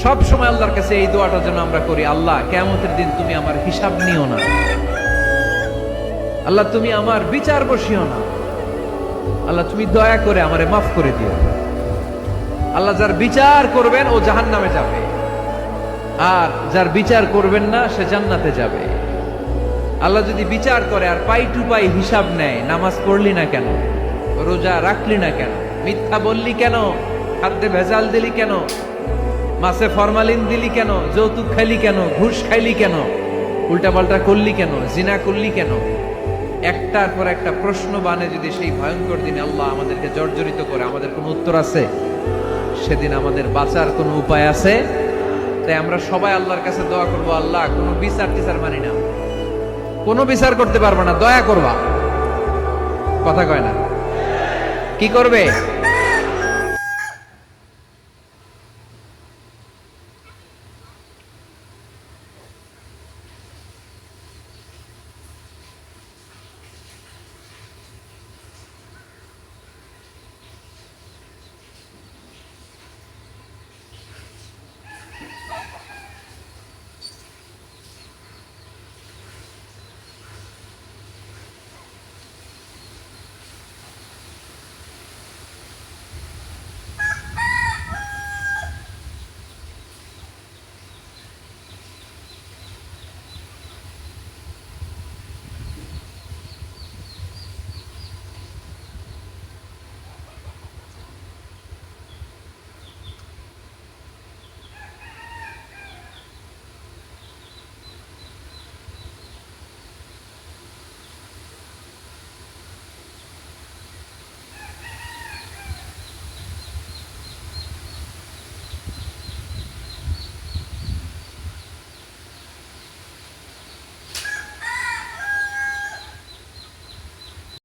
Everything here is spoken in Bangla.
সব সময় আল্লাহর কাছে এই দোয়াটা যেন আমরা করি, আল্লাহ কিয়ামতের দিন তুমি আমার হিসাব নিও না, আল্লাহ তুমি আমার বিচার বসিও না, আল্লাহ তুমি দয়া করে আমারে মাফ করে দিও। আল্লাহ যার বিচার করবেন ও জাহান্নামে যাবে, আর যার বিচার করবেন না সে জান্নাতে যাবে। আল্লাহ যদি বিচার করে আর পাই টু পাই হিসাব নেয়, নামাজ পড়লি না কেন, রোজা রাখলি না কেন, মিথ্যা বললি কেন, খাদ্যে ভেজাল দিলি কেন, মাছে ফরমালিন দিলি কেন, যৌতুক খাইলি কেন, ঘুষ খাইলি কেন, উল্টাপাল্টা করলি কেন, জিনা করলি কেন, একটার পর একটা প্রশ্ন বানে যদি সেই ভয়ঙ্কর দিনে আল্লাহ আমাদেরকে জর্জরিত করে, আমাদের কোনো উত্তর আছে? সেদিন আমাদের বাঁচার কোনো উপায় আছে? তাই আমরা সবাই আল্লাহর কাছে দোয়া করবো, আল্লাহ কোনো বিচার টিচার মানি না, কোনো বিচার করতে পারবো না, দয়া করবা। কথা কয় না? কি করবে?